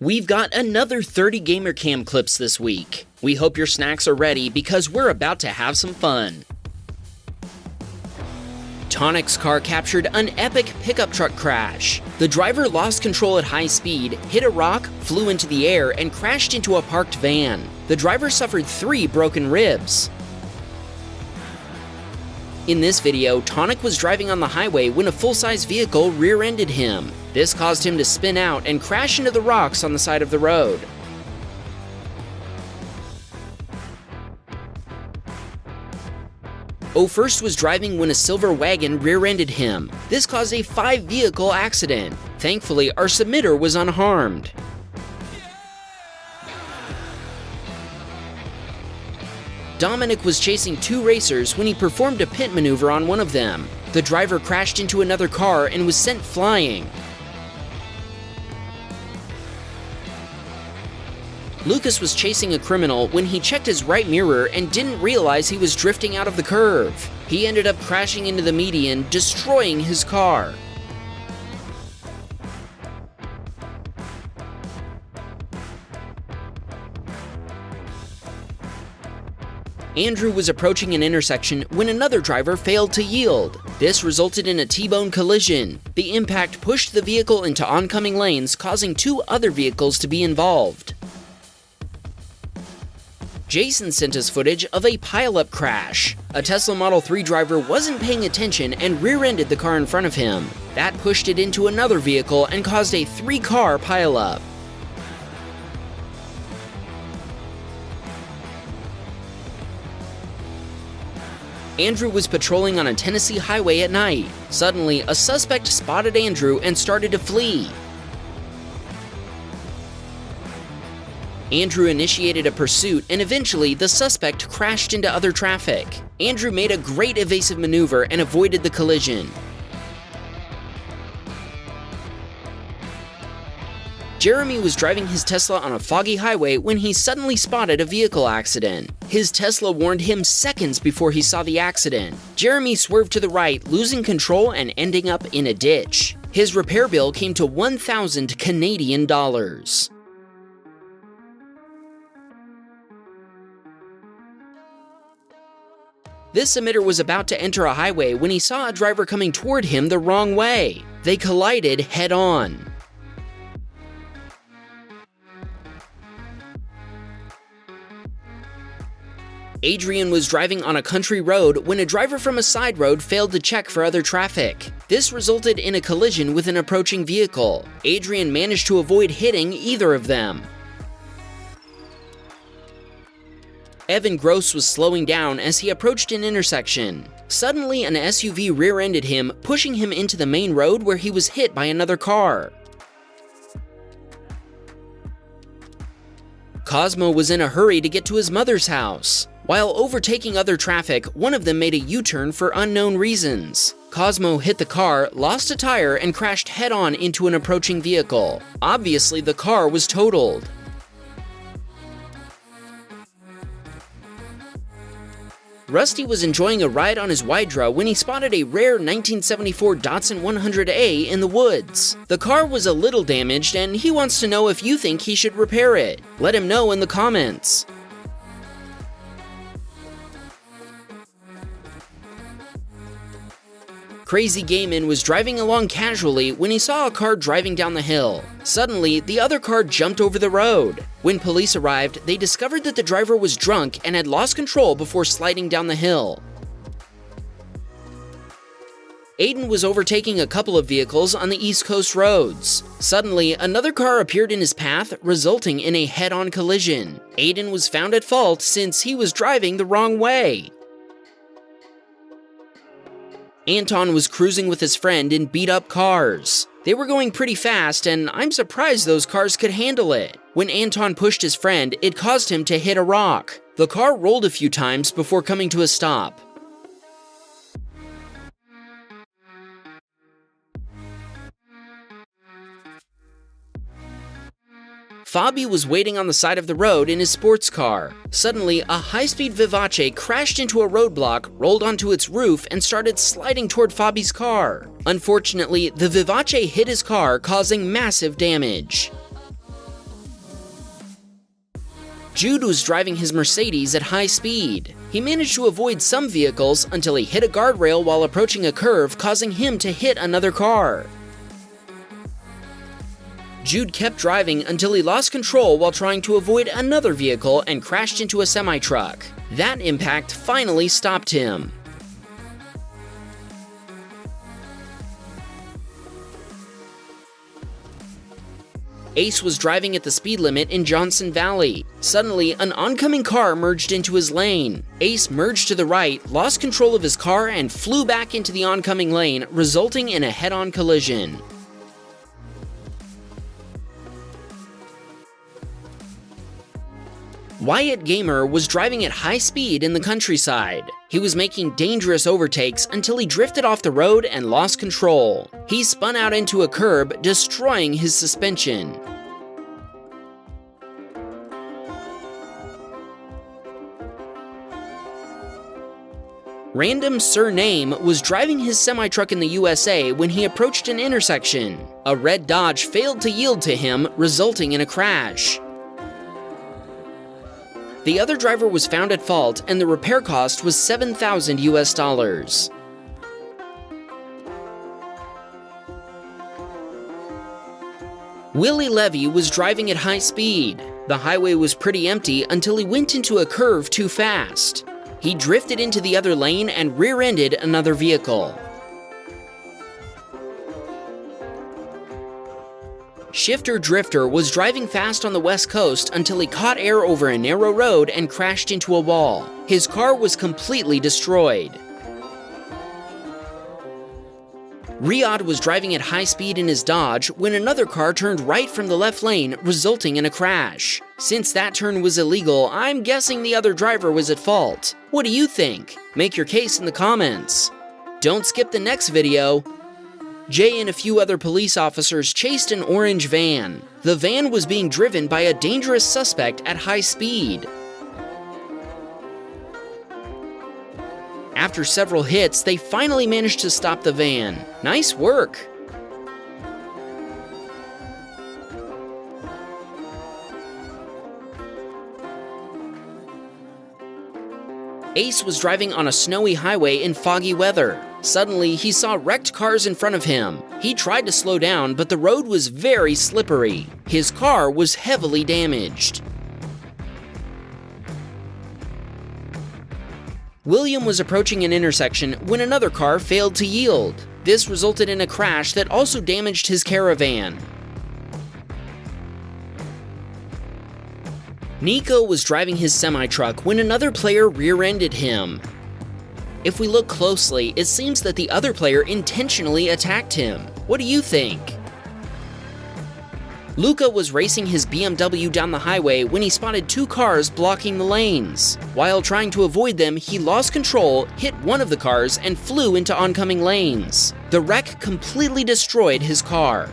We've got another 30 Gamercam clips this week. We hope your snacks are ready because we're about to have some fun. Tonic's car captured an epic pickup truck crash. The driver lost control at high speed, hit a rock, flew into the air, and crashed into a parked van. The driver suffered 3 broken ribs. In this video, Tonic was driving on the highway when a full-size vehicle rear-ended him. This caused him to spin out and crash into the rocks on the side of the road. First was driving when a silver wagon rear-ended him. This caused a 5-vehicle accident. Thankfully, our submitter was unharmed. Dominic was chasing 2 racers when he performed a pit maneuver on one of them. The driver crashed into another car and was sent flying. Lucas was chasing a criminal when he checked his right mirror and didn't realize he was drifting out of the curve. He ended up crashing into the median, destroying his car. Andrew was approaching an intersection when another driver failed to yield. This resulted in a T-bone collision. The impact pushed the vehicle into oncoming lanes, causing 2 other vehicles to be involved. Jason sent us footage of a pile-up crash. A Tesla Model 3 driver wasn't paying attention and rear-ended the car in front of him. That pushed it into another vehicle and caused a 3-car pile-up. Andrew was patrolling on a Tennessee highway at night. Suddenly, a suspect spotted Andrew and started to flee. Andrew initiated a pursuit, and eventually the suspect crashed into other traffic. Andrew made a great evasive maneuver and avoided the collision. Jeremy was driving his Tesla on a foggy highway when he suddenly spotted a vehicle accident. His Tesla warned him seconds before he saw the accident. Jeremy swerved to the right, losing control and ending up in a ditch. His repair bill came to 1,000 Canadian dollars. This submitter was about to enter a highway when he saw a driver coming toward him the wrong way. They collided head-on. Adrian was driving on a country road when a driver from a side road failed to check for other traffic. This resulted in a collision with an approaching vehicle. Adrian managed to avoid hitting either of them. Evan Gross was slowing down as he approached an intersection. Suddenly, an SUV rear-ended him, pushing him into the main road where he was hit by another car. Cosmo was in a hurry to get to his mother's house. While overtaking other traffic, one of them made a U-turn for unknown reasons. Cosmo hit the car, lost a tire, and crashed head-on into an approaching vehicle. Obviously, the car was totaled. Rusty was enjoying a ride on his Wydra when he spotted a rare 1974 Datsun 100A in the woods. The car was a little damaged, and he wants to know if you think he should repair it. Let him know in the comments. Crazy Gaiman was driving along casually when he saw a car driving down the hill. Suddenly, the other car jumped over the road. When police arrived, they discovered that the driver was drunk and had lost control before sliding down the hill. Aiden was overtaking a couple of vehicles on the East Coast roads. Suddenly, another car appeared in his path, resulting in a head-on collision. Aiden was found at fault since he was driving the wrong way. Anton was cruising with his friend in beat-up cars. They were going pretty fast, and I'm surprised those cars could handle it. When Anton pushed his friend, it caused him to hit a rock. The car rolled a few times before coming to a stop. Fabi was waiting on the side of the road in his sports car. Suddenly, a high-speed Vivace crashed into a roadblock, rolled onto its roof, and started sliding toward Fabi's car. Unfortunately, the Vivace hit his car, causing massive damage. Jude was driving his Mercedes at high speed. He managed to avoid some vehicles until he hit a guardrail while approaching a curve, causing him to hit another car. Jude kept driving until he lost control while trying to avoid another vehicle and crashed into a semi-truck. That impact finally stopped him. Ace was driving at the speed limit in Johnson Valley. Suddenly, an oncoming car merged into his lane. Ace merged to the right, lost control of his car, and flew back into the oncoming lane, resulting in a head-on collision. Wyatt Gamer was driving at high speed in the countryside. He was making dangerous overtakes until he drifted off the road and lost control. He spun out into a curb, destroying his suspension. Random Surname was driving his semi-truck in the USA when he approached an intersection. A red Dodge failed to yield to him, resulting in a crash. The other driver was found at fault, and the repair cost was $7,000 US. Willie Levy was driving at high speed. The highway was pretty empty until he went into a curve too fast. He drifted into the other lane and rear-ended another vehicle. Shifter Drifter was driving fast on the west coast until he caught air over a narrow road and crashed into a wall. His car was completely destroyed. Riyadh was driving at high speed in his Dodge when another car turned right from the left lane, resulting in a crash. Since that turn was illegal, I'm guessing the other driver was at fault. What do you think? Make your case in the comments. Don't skip the next video. Jay and a few other police officers chased an orange van. The van was being driven by a dangerous suspect at high speed. After several hits, they finally managed to stop the van. Nice work! Ace was driving on a snowy highway in foggy weather. Suddenly, he saw wrecked cars in front of him. He tried to slow down, but the road was very slippery. His car was heavily damaged. William was approaching an intersection when another car failed to yield. This resulted in a crash that also damaged his caravan. Nico was driving his semi-truck when another player rear-ended him. If we look closely, it seems that the other player intentionally attacked him. What do you think? Luca was racing his BMW down the highway when he spotted two cars blocking the lanes. While trying to avoid them, he lost control, hit one of the cars, and flew into oncoming lanes. The wreck completely destroyed his car.